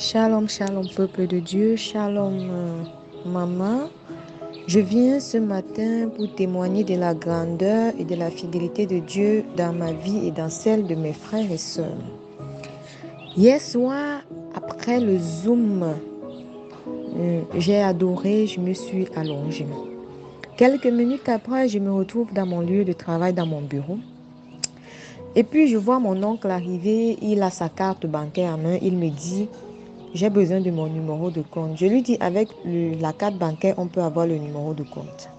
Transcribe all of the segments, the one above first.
Shalom, shalom, peuple de Dieu, shalom, maman. Je viens ce matin pour témoigner de la grandeur et de la fidélité de Dieu dans ma vie et dans celle de mes frères et sœurs. Hier soir, après le Zoom, j'ai adoré, je me suis allongée. Quelques minutes après, je me retrouve dans mon lieu de travail, dans mon bureau. Et puis, je vois mon oncle arriver, il a sa carte bancaire en main, il me dit... J'ai besoin de mon numéro de compte. Je lui dis, avec la carte bancaire, on peut avoir le numéro de compte.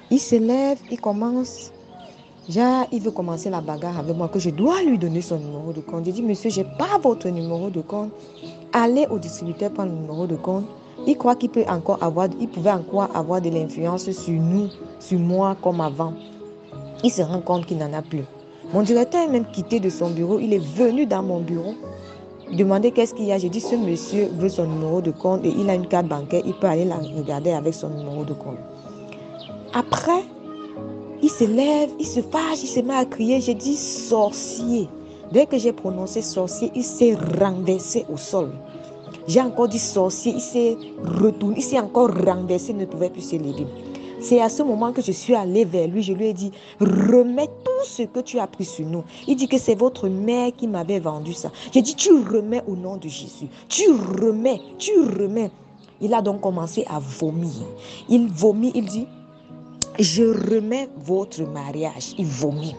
Il se lève, il commence. Il veut commencer la bagarre avec moi, que je dois lui donner son numéro de compte. Je dis, monsieur, je n'ai pas votre numéro de compte. Allez au distributeur prendre le numéro de compte. Il croit qu'il pouvait encore avoir de l'influence sur nous, sur moi, comme avant. Il se rend compte qu'il n'en a plus. Mon directeur est même quitté de son bureau. Il est venu dans mon bureau. Demander qu'est-ce qu'il y a. J'ai dit, ce monsieur veut son numéro de compte et il a une carte bancaire. Il peut aller la regarder avec son numéro de compte. Après, il se lève, il se fâche, il se met à crier. J'ai dit, sorcier. Dès que j'ai prononcé sorcier, il s'est renversé au sol. J'ai encore dit sorcier, il s'est retourné, il s'est encore renversé, il ne pouvait plus se lever. C'est à ce moment que je suis allée vers lui. Je lui ai dit, remets tout ce que tu as pris sur nous. Il dit que c'est votre mère qui m'avait vendu ça. J'ai dit, tu remets au nom de Jésus. Tu remets. Il a donc commencé à vomir. Il vomit, il dit, je remets votre mariage. Il vomit.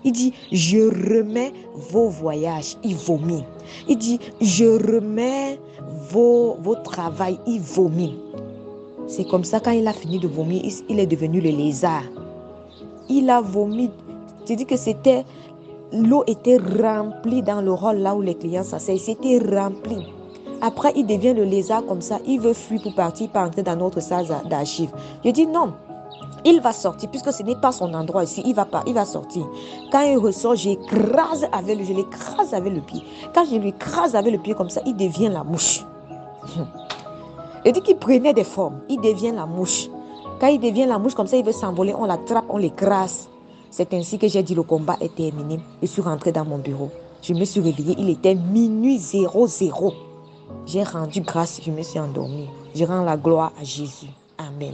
Il dit, je remets vos voyages. Il vomit. Il dit, je remets vos travails. Il vomit. C'est comme ça, quand il a fini de vomir, il est devenu le lézard. Il a vomi. Je dis que l'eau était remplie dans le hall là où les clients s'asseyent. C'était rempli. Après, il devient le lézard comme ça. Il veut fuir pour partir, pour entrer dans notre salle d'archives. Je dis non. Il va sortir, puisque ce n'est pas son endroit ici. Il va sortir. Quand il ressort, je l'écrase avec le pied. Quand je lui écrase avec le pied comme ça, il devient la mouche. Il dit qu'il prenait des formes. Il devient la mouche. Quand il devient la mouche comme ça, il veut s'envoler. On l'attrape, on l'écrase. C'est ainsi que j'ai dit le combat est terminé. Je suis rentrée dans mon bureau. Je me suis réveillée. Il était minuit 00. J'ai rendu grâce. Je me suis endormie. Je rends la gloire à Jésus. Amen.